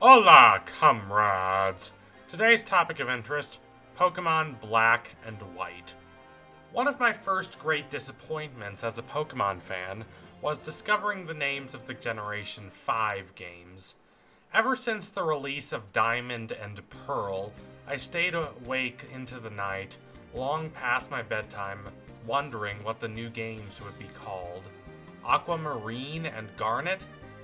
Hola, comrades! Today's topic of interest, Pokémon Black and White. One of my first great disappointments as a Pokémon fan was discovering the names of the Generation 5 games. Ever since the release of Diamond and Pearl, I stayed awake into the night, long past my bedtime, wondering what the new games would be called. Aquamarine and Garnet?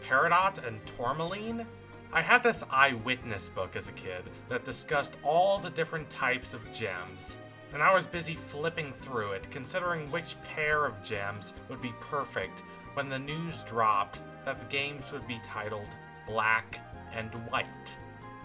Peridot and Tourmaline? I had this eyewitness book as a kid that discussed all the different types of gems, and I was busy flipping through it, considering which pair of gems would be perfect when the news dropped that the games would be titled Black and White.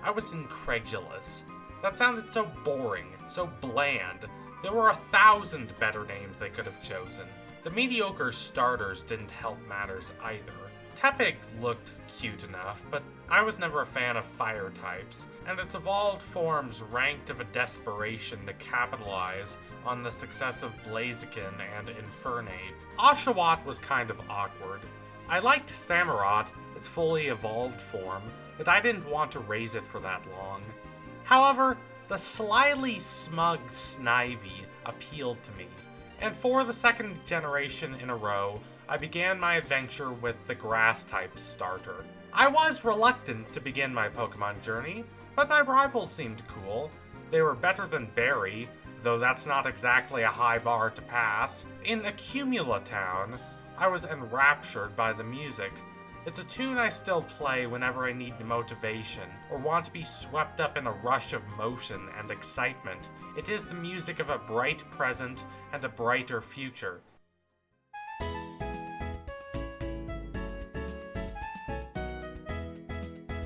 I was incredulous. That sounded so boring, so bland. There were 1,000 better names they could have chosen. The mediocre starters didn't help matters either. Tepig looked cute enough, but I was never a fan of fire types, and its evolved forms ranked of a desperation to capitalize on the success of Blaziken and Infernape. Oshawott was kind of awkward. I liked Samurott, its fully evolved form, but I didn't want to raise it for that long. However, the slyly smug Snivy appealed to me, and for the second generation in a row, I began my adventure with the Grass-type starter. I was reluctant to begin my Pokemon journey, but my rivals seemed cool. They were better than Berry, though that's not exactly a high bar to pass. In Accumula Town, I was enraptured by the music. It's a tune I still play whenever I need motivation, or want to be swept up in a rush of motion and excitement. It is the music of a bright present and a brighter future.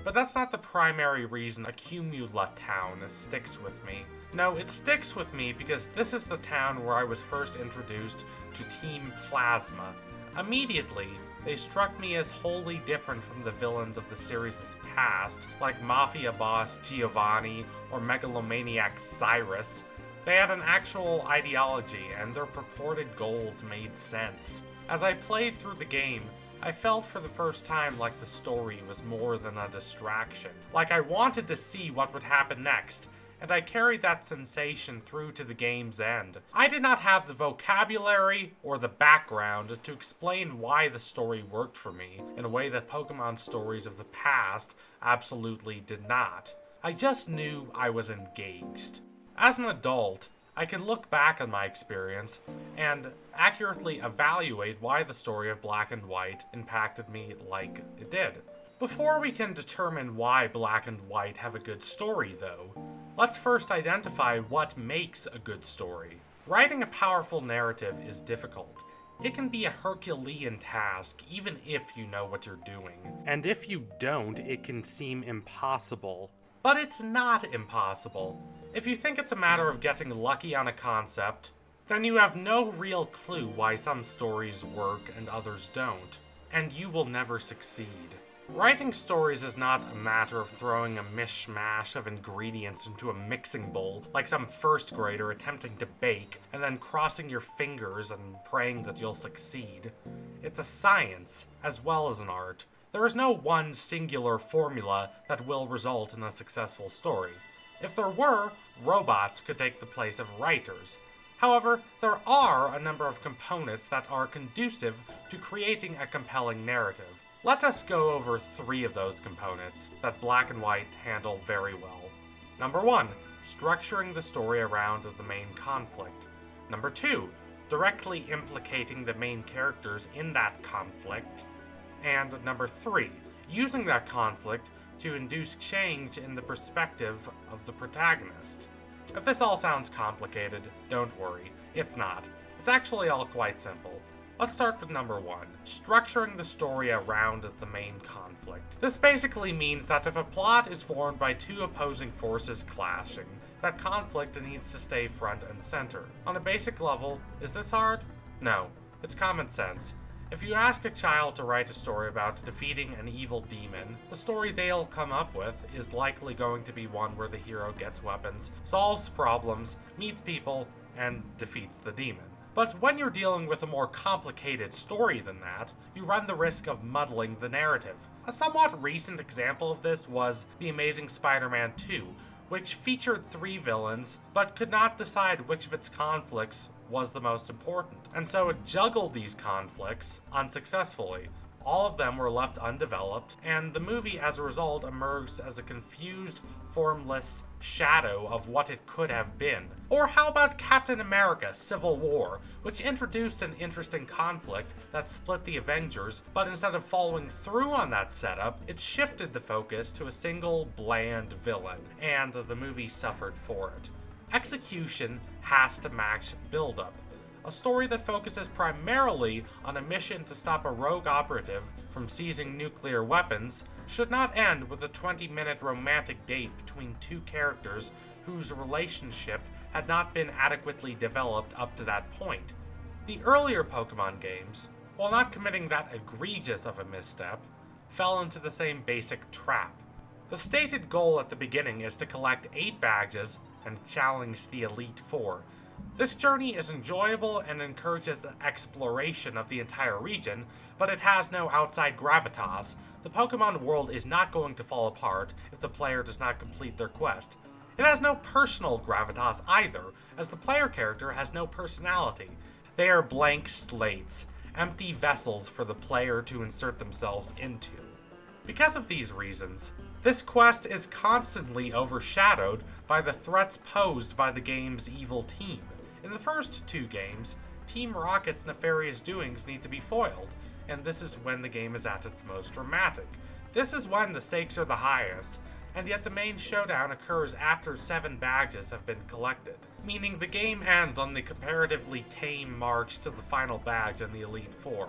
But that's not the primary reason Accumula Town sticks with me. No, it sticks with me because this is the town where I was first introduced to Team Plasma. Immediately, they struck me as wholly different from the villains of the series' past, like Mafia boss Giovanni or megalomaniac Cyrus. They had an actual ideology, and their purported goals made sense. As I played through the game, I felt for the first time like the story was more than a distraction. Like I wanted to see what would happen next, and I carried that sensation through to the game's end. I did not have the vocabulary or the background to explain why the story worked for me in a way that Pokemon stories of the past absolutely did not. I just knew I was engaged. As an adult, I can look back on my experience and accurately evaluate why the story of Black and White impacted me like it did. Before we can determine why Black and White have a good story, though, let's first identify what makes a good story. Writing a powerful narrative is difficult. It can be a Herculean task, even if you know what you're doing. And if you don't, it can seem impossible. But it's not impossible. If you think it's a matter of getting lucky on a concept, then you have no real clue why some stories work and others don't, and you will never succeed. Writing stories is not a matter of throwing a mishmash of ingredients into a mixing bowl like some first grader attempting to bake and then crossing your fingers and praying that you'll succeed. It's a science as well as an art. There is no one singular formula that will result in a successful story. If there were, robots could take the place of writers. However, there are a number of components that are conducive to creating a compelling narrative. Let us go over 3 of those components that Black and White handle very well. Number 1, structuring the story around the main conflict. Number 2, directly implicating the main characters in that conflict. And number 3, using that conflict to induce change in the perspective of the protagonist. If this all sounds complicated, don't worry, it's not. It's actually all quite simple. Let's start with number 1, structuring the story around the main conflict. This basically means that if a plot is formed by 2 opposing forces clashing, that conflict needs to stay front and center. On a basic level, is this hard? No, it's common sense. If you ask a child to write a story about defeating an evil demon, the story they'll come up with is likely going to be one where the hero gets weapons, solves problems, meets people, and defeats the demon. But when you're dealing with a more complicated story than that, you run the risk of muddling the narrative. A somewhat recent example of this was The Amazing Spider-Man 2, which featured 3 villains, but could not decide which of its conflicts was the most important, and so it juggled these conflicts unsuccessfully. All of them were left undeveloped, and the movie as a result emerged as a confused, formless shadow of what it could have been. Or how about Captain America: Civil War, which introduced an interesting conflict that split the Avengers, but instead of following through on that setup, it shifted the focus to a single bland villain, and the movie suffered for it. Execution has to match build-up. A story that focuses primarily on a mission to stop a rogue operative from seizing nuclear weapons should not end with a 20-minute romantic date between 2 characters whose relationship had not been adequately developed up to that point. The earlier Pokémon games, while not committing that egregious of a misstep, fell into the same basic trap. The stated goal at the beginning is to collect 8 badges and challenge the Elite Four. This journey is enjoyable and encourages exploration of the entire region, but it has no outside gravitas. The Pokémon world is not going to fall apart if the player does not complete their quest. It has no personal gravitas either, as the player character has no personality. They are blank slates, empty vessels for the player to insert themselves into. Because of these reasons, this quest is constantly overshadowed by the threats posed by the game's evil team. In the first 2 games, Team Rocket's nefarious doings need to be foiled, and this is when the game is at its most dramatic. This is when the stakes are the highest, and yet the main showdown occurs after 7 badges have been collected, meaning the game ends on the comparatively tame march to the final badge and the Elite Four.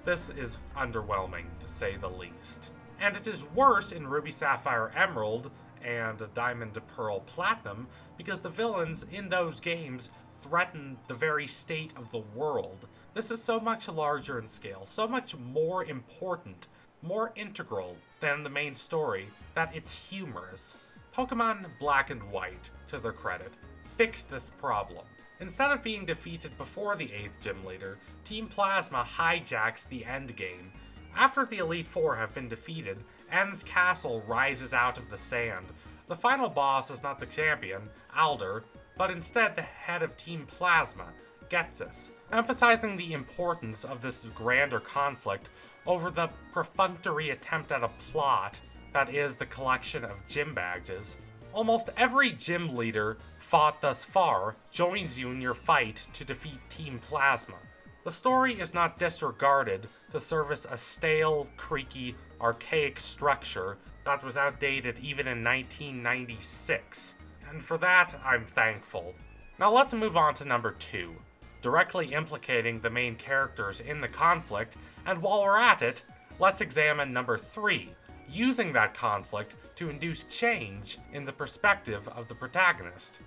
This is underwhelming, to say the least. And it is worse in Ruby Sapphire Emerald and Diamond Pearl Platinum because the villains in those games threaten the very state of the world. This is so much larger in scale, so much more important, more integral than the main story, that it's humorous. Pokemon Black and White, to their credit, fixed this problem. Instead of being defeated before the 8th gym leader, Team Plasma hijacks the endgame. After the Elite Four have been defeated, N's castle rises out of the sand. The final boss is not the champion, Alder, but instead the head of Team Plasma, Getsus, emphasizing the importance of this grander conflict over the perfunctory attempt at a plot that is the collection of gym badges. Almost every gym leader fought thus far joins you in your fight to defeat Team Plasma. The story is not disregarded to service a stale, creaky, archaic structure that was outdated even in 1996, and for that, I'm thankful. Now let's move on to number 2, directly implicating the main characters in the conflict, and while we're at it, let's examine number 3, using that conflict to induce change in the perspective of the protagonist.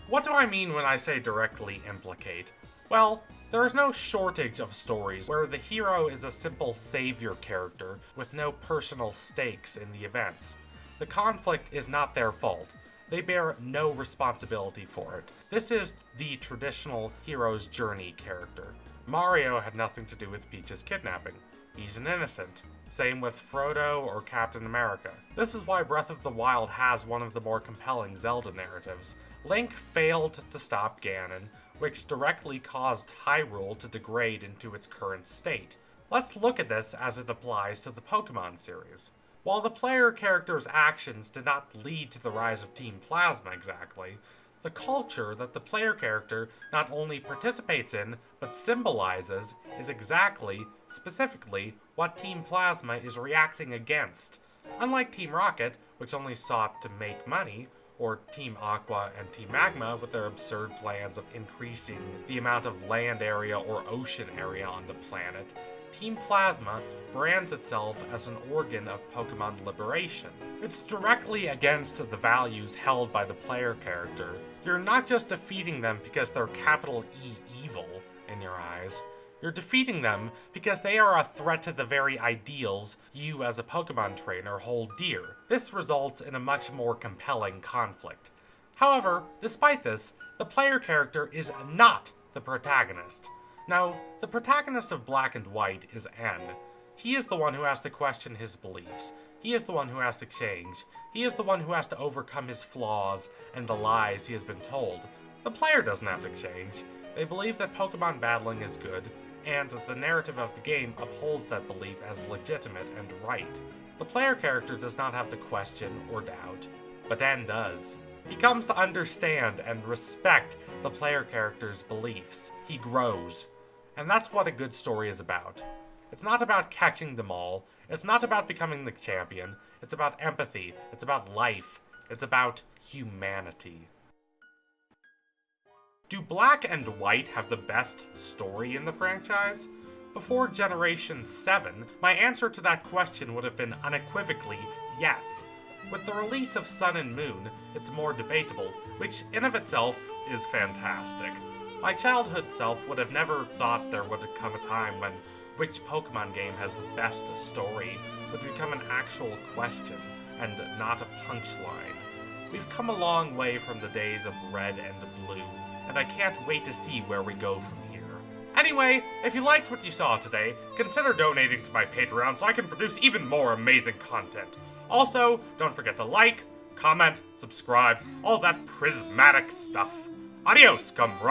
What do I mean when I say directly implicate? Well, there is no shortage of stories where the hero is a simple savior character with no personal stakes in the events. The conflict is not their fault. They bear no responsibility for it. This is the traditional hero's journey character. Mario had nothing to do with Peach's kidnapping. He's an innocent. Same with Frodo or Captain America. This is why Breath of the Wild has one of the more compelling Zelda narratives. Link failed to stop Ganon, which directly caused Hyrule to degrade into its current state. Let's look at this as it applies to the Pokémon series. While the player character's actions did not lead to the rise of Team Plasma exactly, the culture that the player character not only participates in, but symbolizes, is exactly, specifically, what Team Plasma is reacting against. Unlike Team Rocket, which only sought to make money, or Team Aqua and Team Magma with their absurd plans of increasing the amount of land area or ocean area on the planet, Team Plasma brands itself as an organ of Pokémon liberation. It's directly against the values held by the player character. You're not just defeating them because they're capital E evil in your eyes. You're defeating them because they are a threat to the very ideals you as a Pokémon trainer hold dear. This results in a much more compelling conflict. However, despite this, the player character is not the protagonist. Now, the protagonist of Black and White is N. He is the one who has to question his beliefs. He is the one who has to change. He is the one who has to overcome his flaws and the lies he has been told. The player doesn't have to change. They believe that Pokemon battling is good, and the narrative of the game upholds that belief as legitimate and right. The player character does not have to question or doubt, but N does. He comes to understand and respect the player character's beliefs. He grows. And that's what a good story is about. It's not about catching them all. It's not about becoming the champion. It's about empathy. It's about life. It's about humanity. Do Black and White have the best story in the franchise? Before Generation 7, my answer to that question would have been unequivocally yes. With the release of Sun and Moon, it's more debatable, which in of itself is fantastic. My childhood self would have never thought there would come a time when which Pokemon game has the best story would become an actual question, and not a punchline. We've come a long way from the days of Red and Blue, and I can't wait to see where we go from here. Anyway, if you liked what you saw today, consider donating to my Patreon so I can produce even more amazing content. Also, don't forget to like, comment, subscribe, all that prismatic stuff. Adios, comrades!